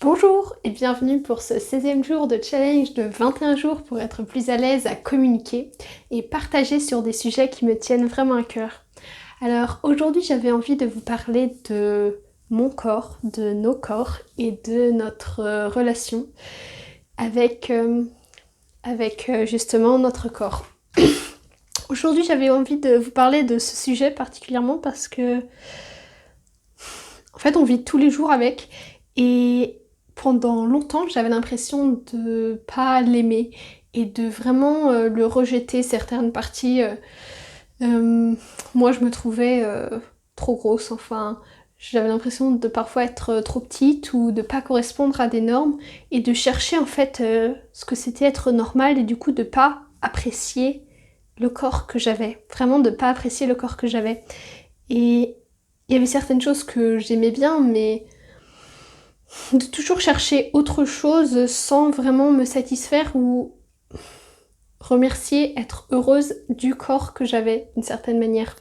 Bonjour et bienvenue pour ce 16e jour de challenge de 21 jours pour être plus à l'aise à communiquer et partager sur des sujets qui me tiennent vraiment à cœur. Alors aujourd'hui j'avais envie de vous parler de mon corps, de nos corps et de notre relation avec justement notre corps. Aujourd'hui j'avais envie de vous parler de ce sujet particulièrement parce que en fait on vit tous les jours avec et pendant longtemps, j'avais l'impression de pas l'aimer et de vraiment le rejeter, certaines parties. Moi, je me trouvais trop grosse, enfin, j'avais l'impression de parfois être trop petite ou de pas correspondre à des normes et de chercher en fait ce que c'était être normal et du coup de pas apprécier le corps que j'avais. Vraiment de pas apprécier le corps que j'avais. Et il y avait certaines choses que j'aimais bien, mais de toujours chercher autre chose sans vraiment me satisfaire ou remercier, être heureuse du corps que j'avais d'une certaine manière.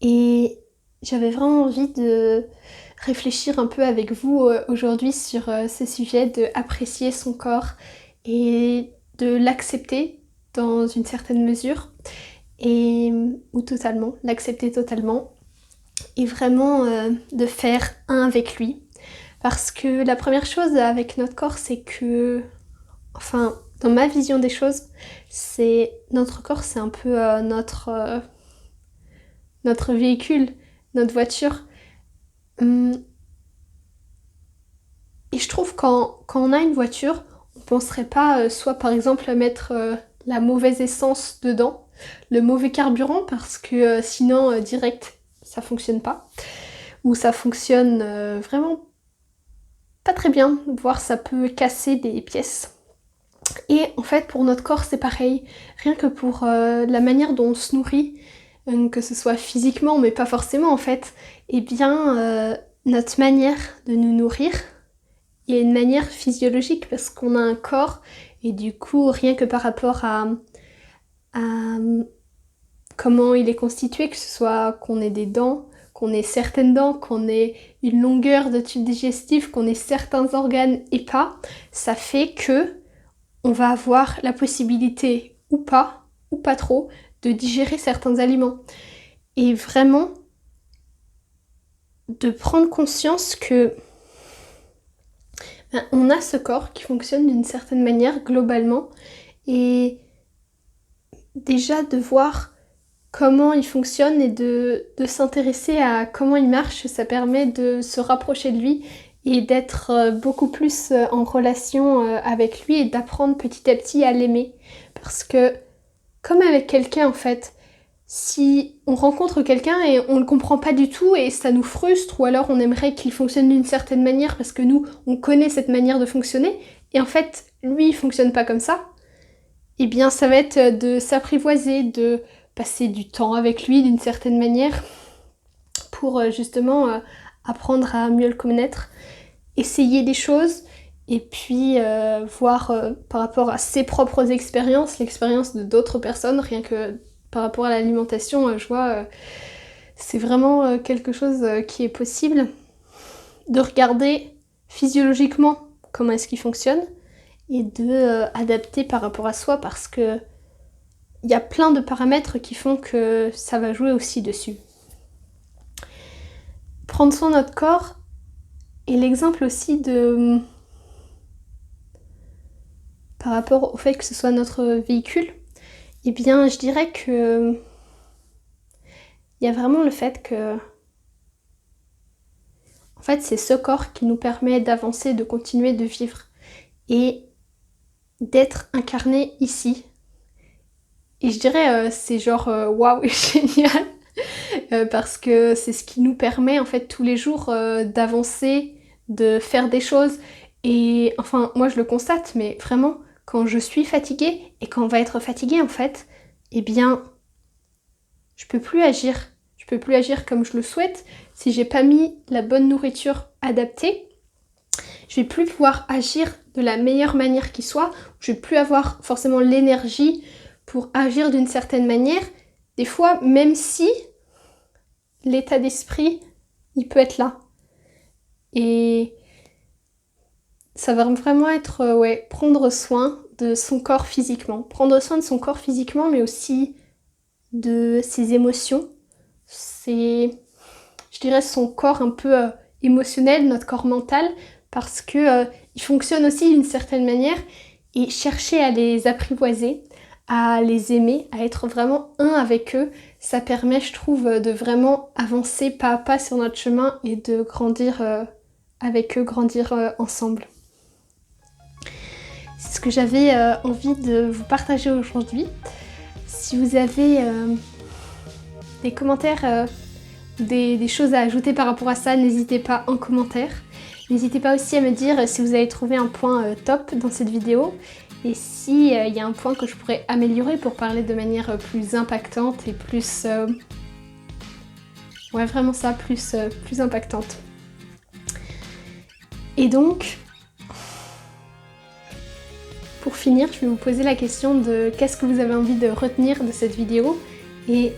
Et j'avais vraiment envie de réfléchir un peu avec vous aujourd'hui sur ce sujet de apprécier son corps et de l'accepter dans une certaine mesure ou totalement, l'accepter totalement et vraiment de faire un avec lui. Parce que la première chose avec notre corps, c'est que, enfin, dans ma vision des choses, c'est notre corps, c'est un peu notre véhicule, notre voiture. Et je trouve quand on a une voiture, on penserait pas soit par exemple à mettre la mauvaise essence dedans, le mauvais carburant, parce que sinon direct ça fonctionne pas. Ou ça fonctionne vraiment pas très bien, voire ça peut casser des pièces. Et en fait pour notre corps c'est pareil, rien que pour la manière dont on se nourrit, que ce soit physiquement mais pas forcément en fait, eh bien notre manière de nous nourrir, il y a une manière physiologique parce qu'on a un corps et du coup rien que par rapport à comment il est constitué, que ce soit qu'on ait des dents, qu'on ait certaines dents, qu'on ait une longueur de tube digestif, qu'on ait certains organes et pas, ça fait que on va avoir la possibilité ou pas trop, de digérer certains aliments. Et vraiment, de prendre conscience que on a ce corps qui fonctionne d'une certaine manière globalement et déjà de voir comment il fonctionne et de s'intéresser à comment il marche, ça permet de se rapprocher de lui et d'être beaucoup plus en relation avec lui et d'apprendre petit à petit à l'aimer. Parce que, comme avec quelqu'un en fait, si on rencontre quelqu'un et on le comprend pas du tout et ça nous frustre ou alors on aimerait qu'il fonctionne d'une certaine manière parce que nous, on connaît cette manière de fonctionner et en fait, lui, il fonctionne pas comme ça, eh bien ça va être de s'apprivoiser, de passer du temps avec lui d'une certaine manière pour justement apprendre à mieux le connaître, essayer des choses et puis voir par rapport à ses propres expériences, l'expérience de d'autres personnes, rien que par rapport à l'alimentation, je vois c'est vraiment quelque chose qui est possible de regarder physiologiquement comment est-ce qu'il fonctionne et de adapter par rapport à soi parce que il y a plein de paramètres qui font que ça va jouer aussi dessus. Prendre soin de notre corps est l'exemple aussi de par rapport au fait que ce soit notre véhicule, eh bien je dirais que il y a vraiment le fait que en fait c'est ce corps qui nous permet d'avancer, de continuer de vivre et d'être incarné ici. Et je dirais c'est genre waouh, génial parce que c'est ce qui nous permet en fait tous les jours d'avancer, de faire des choses. Et enfin moi je le constate, mais vraiment quand je suis fatiguée et quand on va être fatiguée en fait, eh bien je peux plus agir. Je peux plus agir comme je le souhaite. Si j'ai pas mis la bonne nourriture adaptée, je vais plus pouvoir agir de la meilleure manière qui soit. Je vais plus avoir forcément l'énergie pour agir d'une certaine manière. Des fois, même si l'état d'esprit, il peut être là. Et ça va vraiment être prendre soin de son corps physiquement. Prendre soin de son corps physiquement, mais aussi de ses émotions. C'est, je dirais, son corps un peu émotionnel, notre corps mental, parce que il fonctionne aussi d'une certaine manière, et chercher à les apprivoiser, à les aimer, à être vraiment un avec eux, ça permet, je trouve, de vraiment avancer pas à pas sur notre chemin et de grandir avec eux, grandir ensemble. C'est ce que j'avais envie de vous partager aujourd'hui. Si vous avez des commentaires, des choses à ajouter par rapport à ça, n'hésitez pas en commentaire. N'hésitez pas aussi à me dire si vous avez trouvé un point top dans cette vidéo et s'il y a un point que je pourrais améliorer pour parler de manière plus impactante et plus... ouais, vraiment ça, plus impactante. Et donc, pour finir, je vais vous poser la question de qu'est-ce que vous avez envie de retenir de cette vidéo et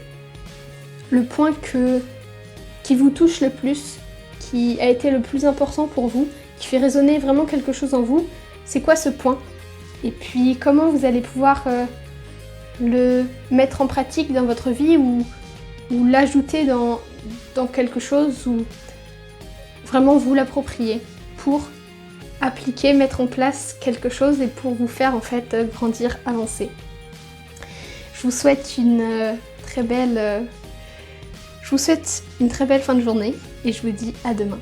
le point qui vous touche le plus, qui a été le plus important pour vous, qui fait résonner vraiment quelque chose en vous, c'est quoi ce point? Et puis comment vous allez pouvoir le mettre en pratique dans votre vie ou l'ajouter dans quelque chose ou vraiment vous l'approprier pour appliquer, mettre en place quelque chose et pour vous faire en fait grandir, avancer. Je vous souhaite une très belle fin de journée et je vous dis à demain.